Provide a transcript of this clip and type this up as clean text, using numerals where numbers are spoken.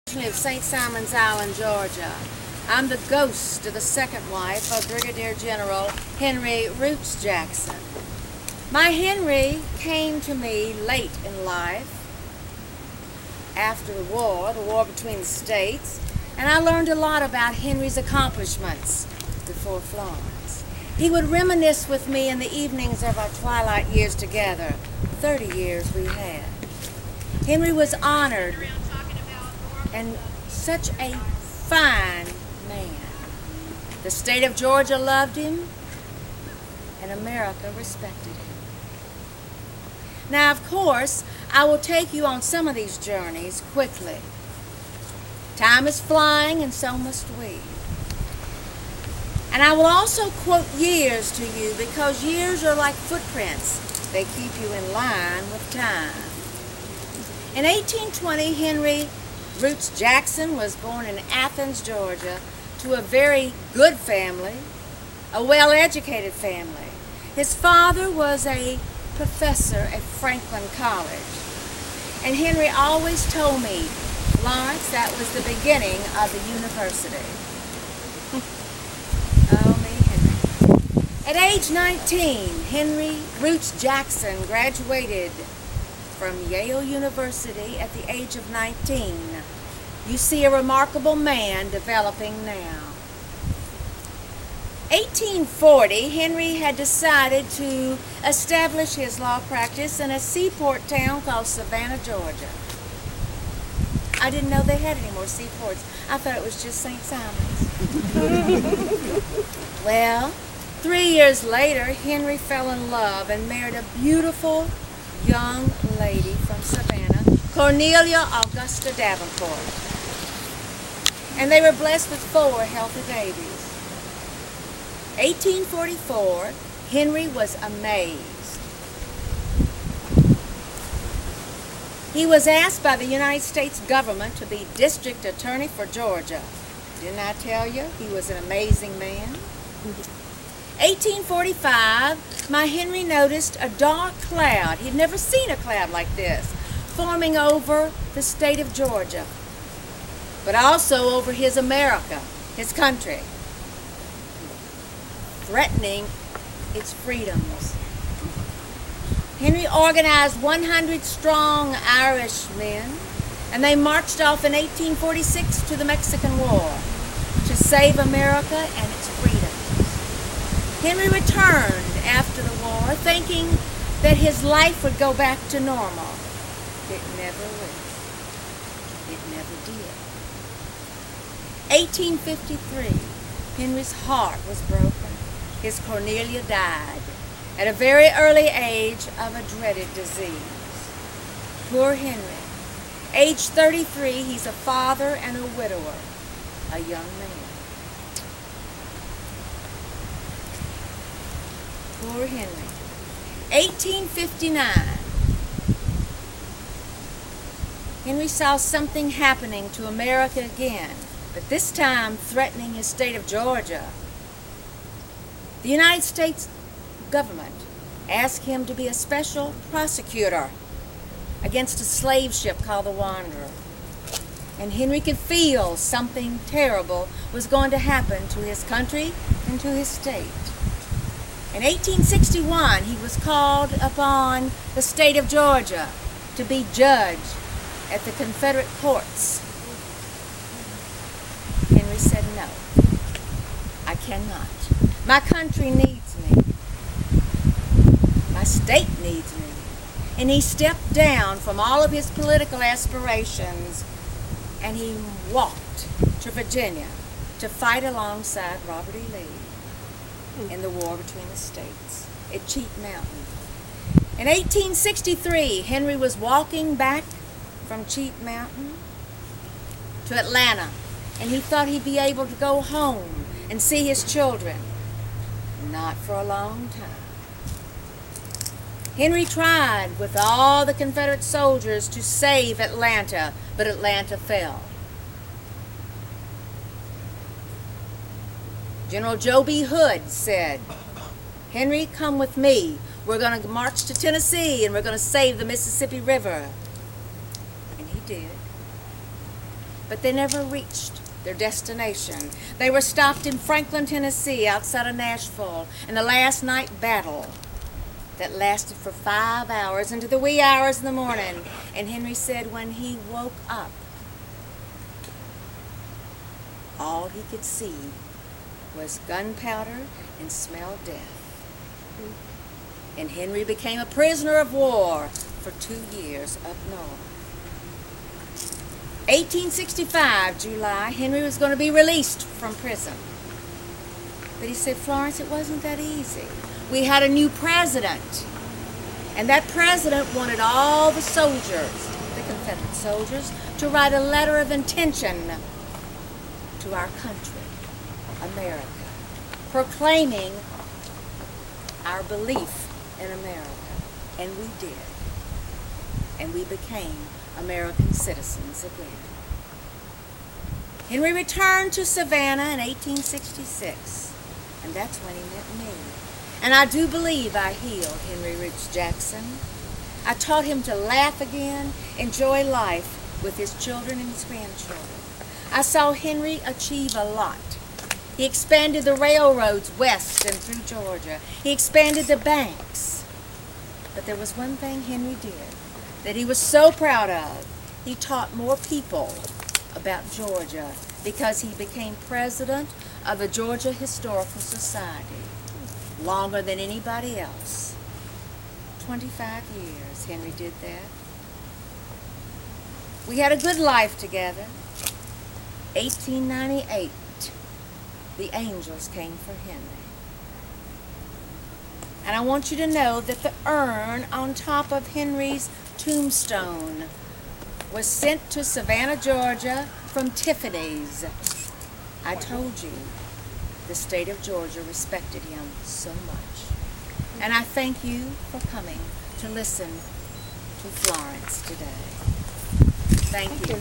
Of St. Simon's Island, Georgia. I'm the ghost of the second wife of Brigadier General Henry Roots Jackson. My Henry came to me late in life, after the war between the states, and I learned a lot about Henry's accomplishments before Florence. He would reminisce with me in the evenings of our twilight years together. 30 years we had. Henry was honored and such a fine man. The state of Georgia loved him, and America respected him. Now, of course, I will take you on some of these journeys quickly. Time is flying, and so must we. And I will also quote years to you, because years are like footprints. They keep you in line with time. In 1820, Henry Roots Jackson was born in Athens, Georgia, to a very good family, a well-educated family. His father was a professor at Franklin College. And Henry always told me, Florence, that was the beginning of the university. Oh, me, Henry. At age 19, Henry Roots Jackson graduated from Yale University at the age of 19. You see a remarkable man developing now. 1840, Henry had decided to establish his law practice in a seaport town called Savannah, Georgia. I didn't know they had any more seaports. I thought it was just St. Simon's. Well, 3 years later, Henry fell in love and married a beautiful young lady from Savannah, Cornelia Augusta Davenport. And they were blessed with 4 healthy babies. 1844, Henry was amazed. He was asked by the United States government to be district attorney for Georgia. Didn't I tell you he was an amazing man? 1845, my Henry noticed a dark cloud. He'd never seen a cloud like this, forming over the state of Georgia, but also over his America, his country, threatening its freedoms. Henry organized 100 strong Irish men, and they marched off in 1846 to the Mexican War to save America and its freedoms. Henry returned after the war, thinking that his life would go back to normal. It never will. It never did. 1853, Henry's heart was broken. His Cornelia died at a very early age of a dreaded disease. Poor Henry. Age 33, he's a father and a widower, a young man. Poor Henry. 1859. Henry saw something happening to America again, but this time threatening his state of Georgia. The United States government asked him to be a special prosecutor against a slave ship called the Wanderer. And Henry could feel something terrible was going to happen to his country and to his state. In 1861, he was called upon the state of Georgia to be judge at the Confederate courts. Henry said, no, I cannot. My country needs me. My state needs me. And he stepped down from all of his political aspirations, and he walked to Virginia to fight alongside Robert E. Lee in the war between the states at Cheat Mountain. In 1863, Henry was walking back from Cheat Mountain to Atlanta, and he thought he'd be able to go home and see his children. Not for a long time. Henry tried with all the Confederate soldiers to save Atlanta, but Atlanta fell. General Joe B. Hood said, Henry, come with me. We're going to march to Tennessee and we're going to save the Mississippi River. And he did. but they never reached their destination. They were stopped in Franklin, Tennessee, outside of Nashville, in the last night battle that lasted for 5 hours into the wee hours of the morning. And Henry said when he woke up, all he could see was gunpowder and smell death. And Henry became a prisoner of war for 2 years up north. 1865, July, Henry was going to be released from prison. But he said, Florence, it wasn't that easy. We had a new president. And that president wanted all the soldiers, the Confederate soldiers, to write a letter of intention to our country, America, proclaiming our belief in America. And we did. And we became American citizens again. Henry returned to Savannah in 1866, and that's when he met me. And I do believe I healed Henry Roots Jackson. I taught him to laugh again, enjoy life with his children and his grandchildren. I saw Henry achieve a lot. He expanded the railroads west and through Georgia. He expanded the banks. But there was one thing Henry did that he was so proud of. He taught more people about Georgia because he became president of the Georgia Historical Society longer than anybody else. 25 years Henry did that. We had a good life together. 1898, the angels came for Henry. And I want you to know that the urn on top of Henry's tombstone was sent to Savannah, Georgia from Tiffany's. I told you the state of Georgia respected him so much. And I thank you for coming to listen to Florence today. Thank you.